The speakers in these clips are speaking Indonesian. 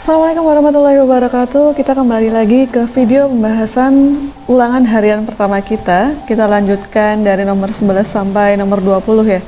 Assalamualaikum warahmatullahi wabarakatuh. Kita kembali lagi ke video pembahasan ulangan harian pertama kita. Kita lanjutkan dari nomor 11 sampai nomor 20 ya.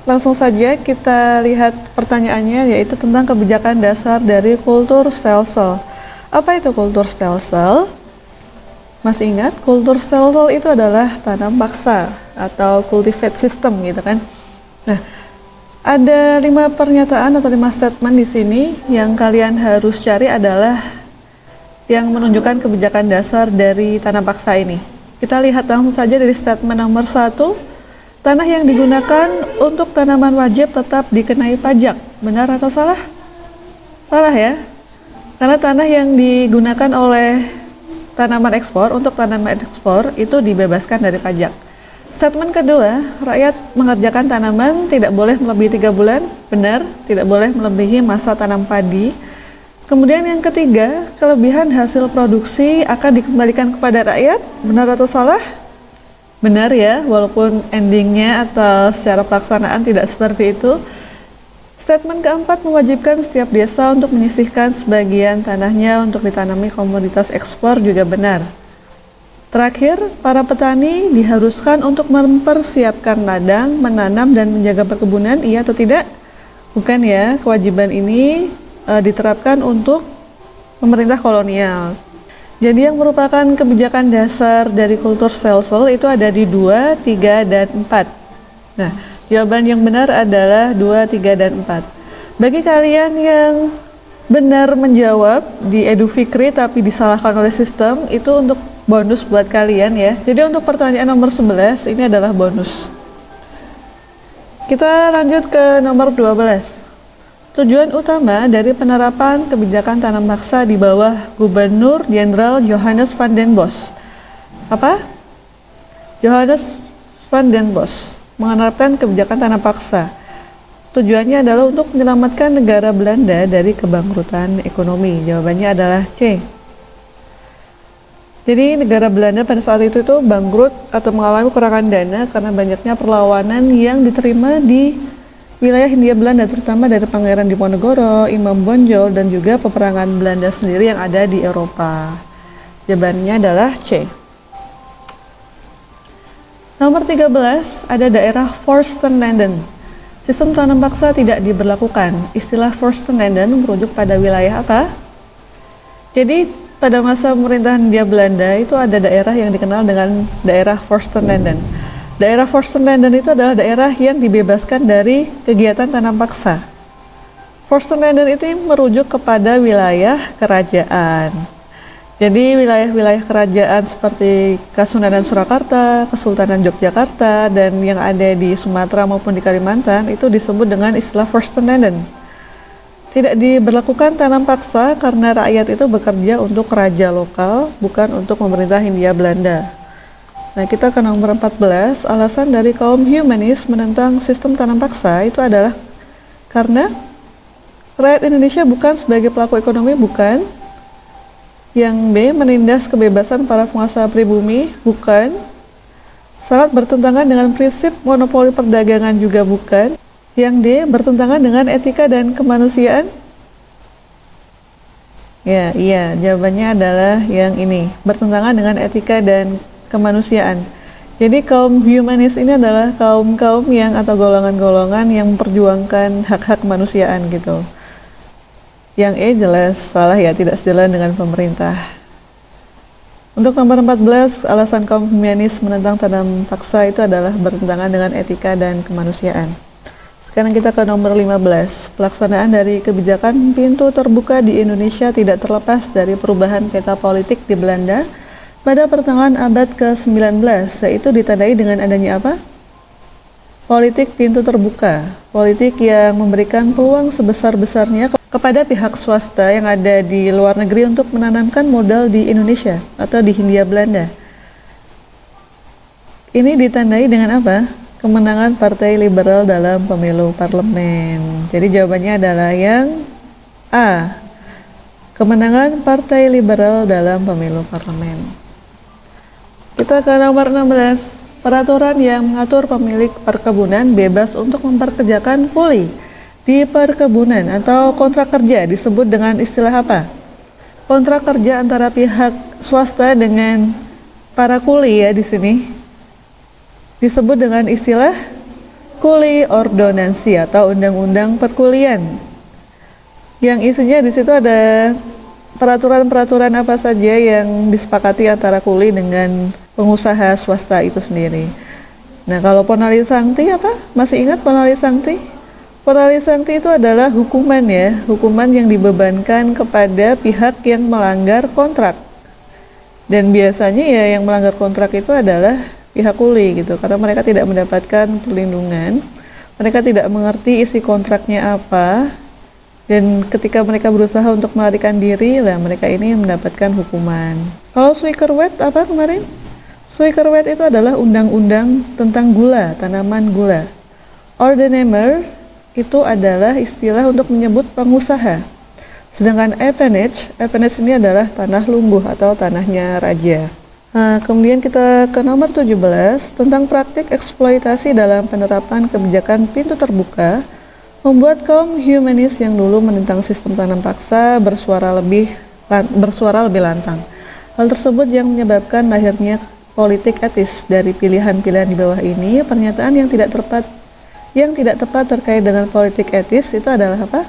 Langsung saja kita lihat pertanyaannya, yaitu tentang kebijakan dasar dari kultur stel-sel. Apa itu kultur stel-sel? Masih ingat? Kultur stel-sel itu adalah tanam paksa atau cultivate system gitu kan. Nah, ada 5 pernyataan atau 5 statement di sini yang kalian harus cari adalah yang menunjukkan kebijakan dasar dari tanam paksa ini. Kita lihat langsung saja dari statement nomor 1. Tanah yang digunakan untuk tanaman wajib tetap dikenai pajak. Benar atau salah? Salah ya. Karena tanah yang digunakan oleh tanaman ekspor untuk tanaman ekspor itu dibebaskan dari pajak. Statement kedua, rakyat mengerjakan tanaman tidak boleh melebihi 3 bulan. Benar, tidak boleh melebihi masa tanam padi. Kemudian yang ketiga, kelebihan hasil produksi akan dikembalikan kepada rakyat. Benar atau salah? Benar ya, walaupun endingnya atau secara pelaksanaan tidak seperti itu. Statement keempat, mewajibkan setiap desa untuk menyisihkan sebagian tanahnya untuk ditanami komoditas ekspor juga benar. Terakhir, para petani diharuskan untuk mempersiapkan ladang, menanam dan menjaga perkebunan, iya atau tidak? Bukan ya, kewajiban ini diterapkan untuk pemerintah kolonial. Jadi yang merupakan kebijakan dasar dari kultur stel-sel itu ada di 2, 3, dan 4. Nah, jawaban yang benar adalah 2, 3, dan 4. Bagi kalian yang benar menjawab di Edu Fikri tapi disalahkan oleh sistem, itu untuk bonus buat kalian ya. Jadi untuk pertanyaan nomor 11 ini adalah bonus. Kita lanjut ke nomor 12. Tujuan utama dari penerapan kebijakan tanam paksa di bawah Gubernur Jenderal Johannes van den Bos. Apa? Johannes van den Bos menerapkan kebijakan tanam paksa. Tujuannya adalah untuk menyelamatkan negara Belanda dari kebangkrutan ekonomi. Jawabannya adalah C. Jadi negara Belanda pada saat itu bangkrut atau mengalami kekurangan dana karena banyaknya perlawanan yang diterima di wilayah Hindia Belanda, terutama dari Pangeran Diponegoro, Imam Bonjol, dan juga peperangan Belanda sendiri yang ada di Eropa. Jawabannya adalah C. Nomor 13, ada daerah Forstenlanden. Sistem tanam paksa tidak diberlakukan. Istilah Forstenlanden merujuk pada wilayah apa? Jadi pada masa pemerintahan Hindia Belanda itu ada daerah yang dikenal dengan daerah Forstenlanden. Daerah Forstenlanden itu adalah daerah yang dibebaskan dari kegiatan tanam paksa. Forstenlanden itu merujuk kepada wilayah kerajaan. Jadi wilayah-wilayah kerajaan seperti Kasunanan Surakarta, Kesultanan Yogyakarta, dan yang ada di Sumatera maupun di Kalimantan itu disebut dengan istilah Forstenlanden. Tidak diberlakukan tanam paksa karena rakyat itu bekerja untuk raja lokal, bukan untuk pemerintah Hindia Belanda. Nah, kita ke nomor 14, alasan dari kaum humanis menentang sistem tanam paksa itu adalah karena rakyat Indonesia bukan sebagai pelaku ekonomi, bukan. Yang B, menindas kebebasan para penguasa pribumi, bukan. Sangat bertentangan dengan prinsip monopoli perdagangan, juga bukan. Yang D, bertentangan dengan etika dan kemanusiaan. Ya, iya, jawabannya adalah yang ini, bertentangan dengan etika dan kemanusiaan. Jadi kaum humanis ini adalah kaum-kaum yang atau golongan-golongan yang memperjuangkan hak-hak kemanusiaan gitu. Yang E jelas salah ya, tidak sejalan dengan pemerintah. Untuk nomor 14, alasan kaum humanis menentang tanam paksa itu adalah bertentangan dengan etika dan kemanusiaan. Sekarang kita ke nomor 15. Pelaksanaan dari kebijakan pintu terbuka di Indonesia tidak terlepas dari perubahan peta politik di Belanda pada pertengahan abad ke-19, yaitu ditandai dengan adanya apa? Politik pintu terbuka. Politik yang memberikan peluang sebesar-besarnya kepada pihak swasta yang ada di luar negeri untuk menanamkan modal di Indonesia atau di Hindia Belanda. Ini ditandai dengan apa? Kemenangan Partai Liberal dalam pemilu parlemen. Jadi jawabannya adalah yang A. Kemenangan Partai Liberal dalam pemilu parlemen. Kita ke nomor 16. Peraturan yang mengatur pemilik perkebunan bebas untuk memperkerjakan kuli di perkebunan atau kontrak kerja disebut dengan istilah apa? Kontrak kerja antara pihak swasta dengan para kuli ya di sini disebut dengan istilah kuli ordonansi atau undang-undang perkulian. Yang isinya di situ ada peraturan-peraturan apa saja yang disepakati antara kuli dengan pengusaha swasta itu sendiri. Nah, kalau ponali sancti apa? Masih ingat ponali sancti? Ponali sancti itu adalah hukuman ya, hukuman yang dibebankan kepada pihak yang melanggar kontrak. Dan biasanya ya yang melanggar kontrak itu adalah pihak kuli gitu, karena mereka tidak mendapatkan perlindungan, mereka tidak mengerti isi kontraknya apa, dan ketika mereka berusaha untuk melarikan diri, lah mereka ini mendapatkan hukuman. Kalau Suikerwet apa kemarin? Suikerwet itu adalah undang-undang tentang gula, tanaman gula. Ordenemer itu adalah istilah untuk menyebut pengusaha. Sedangkan appanage ini adalah tanah lungguh atau tanahnya raja. Nah, kemudian kita ke nomor 17 tentang praktik eksploitasi dalam penerapan kebijakan pintu terbuka membuat kaum humanis yang dulu menentang sistem tanam paksa bersuara lebih lantang. Hal tersebut yang menyebabkan lahirnya politik etis. Dari pilihan-pilihan di bawah ini, pernyataan yang tidak tepat terkait dengan politik etis itu adalah apa?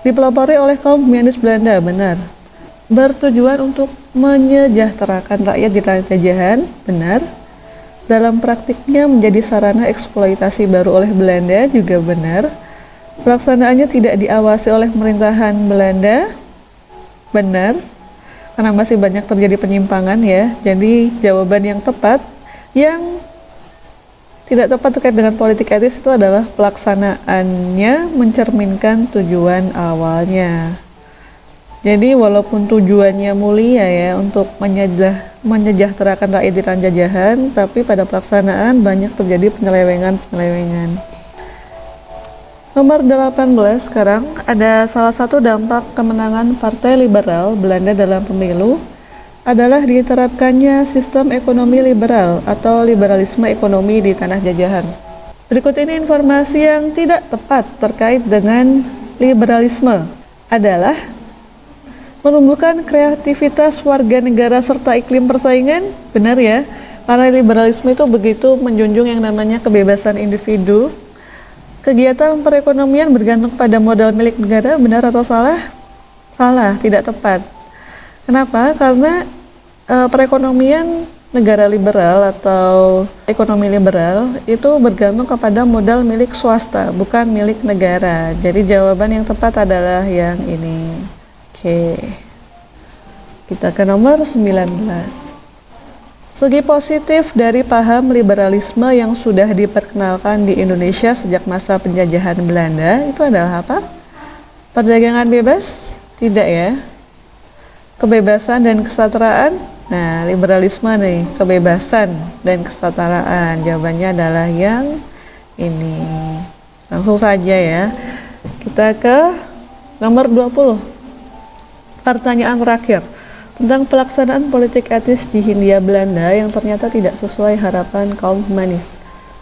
Dipelopori oleh kaum humanis Belanda, benar. Bertujuan untuk menyejahterakan rakyat di tanah jajahan, benar. Dalam praktiknya menjadi sarana eksploitasi baru oleh Belanda, juga benar. Pelaksanaannya tidak diawasi oleh pemerintahan Belanda, benar. Karena masih banyak terjadi penyimpangan ya. Jadi jawaban yang tepat yang tidak tepat terkait dengan politik etis itu adalah pelaksanaannya mencerminkan tujuan awalnya. Jadi walaupun tujuannya mulia ya untuk menyejahterakan rakyat di tanah jajahan, tapi pada pelaksanaan banyak terjadi penyelewengan. Nomor 18 sekarang ada salah satu dampak kemenangan Partai Liberal Belanda dalam pemilu adalah diterapkannya sistem ekonomi liberal atau liberalisme ekonomi di tanah jajahan. Berikut ini informasi yang tidak tepat terkait dengan liberalisme adalah menumbuhkan kreativitas warga negara serta iklim persaingan, benar ya, karena liberalisme itu begitu menjunjung yang namanya kebebasan individu. Kegiatan perekonomian bergantung pada modal milik negara, benar atau salah? Salah, tidak tepat. Kenapa? Karena perekonomian negara liberal atau ekonomi liberal itu bergantung kepada modal milik swasta, bukan milik negara. Jadi jawaban yang tepat adalah yang ini. Oke. Kita ke nomor 19. Segi positif dari paham liberalisme yang sudah diperkenalkan di Indonesia sejak masa penjajahan Belanda itu adalah apa? Perdagangan bebas? Tidak ya. Kebebasan dan kesetaraan? Nah, liberalisme nih, kebebasan dan kesetaraan. Jawabannya adalah yang ini. Langsung saja ya. Kita ke nomor 20. Pertanyaan terakhir. Tentang pelaksanaan politik etis di Hindia Belanda yang ternyata tidak sesuai harapan kaum humanis,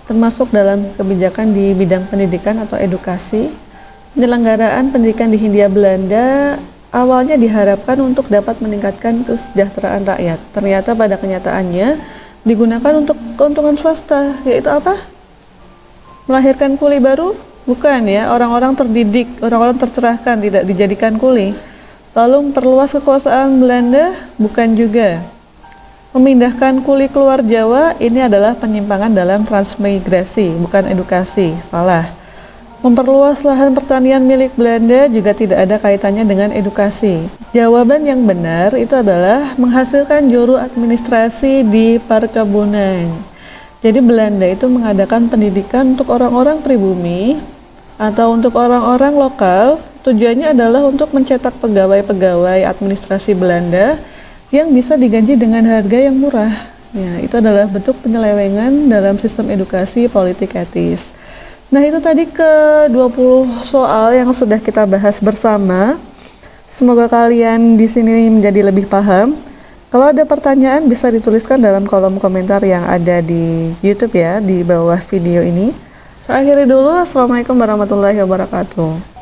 termasuk dalam kebijakan di bidang pendidikan atau edukasi. Penyelenggaraan pendidikan di Hindia Belanda awalnya diharapkan untuk dapat meningkatkan kesejahteraan rakyat. Ternyata pada kenyataannya digunakan untuk keuntungan swasta, yaitu apa? Melahirkan kuli baru? Bukan ya, orang-orang terdidik, orang-orang tercerahkan, tidak dijadikan kuli. Lalu memperluas kekuasaan Belanda? Bukan juga. Memindahkan kuli keluar Jawa, ini adalah penyimpangan dalam transmigrasi, bukan edukasi, salah. Memperluas lahan pertanian milik Belanda juga tidak ada kaitannya dengan edukasi. Jawaban yang benar itu adalah menghasilkan juru administrasi di perkebunan. Jadi Belanda itu mengadakan pendidikan untuk orang-orang pribumi atau untuk orang-orang lokal. Tujuannya adalah untuk mencetak pegawai-pegawai administrasi Belanda yang bisa digaji dengan harga yang murah. Ya, itu adalah bentuk penyelewengan dalam sistem edukasi politik etis. Nah, itu tadi ke 20 soal yang sudah kita bahas bersama. Semoga kalian di sini menjadi lebih paham. Kalau ada pertanyaan bisa dituliskan dalam kolom komentar yang ada di YouTube ya, di bawah video ini. Saya akhiri dulu. Assalamualaikum warahmatullahi wabarakatuh.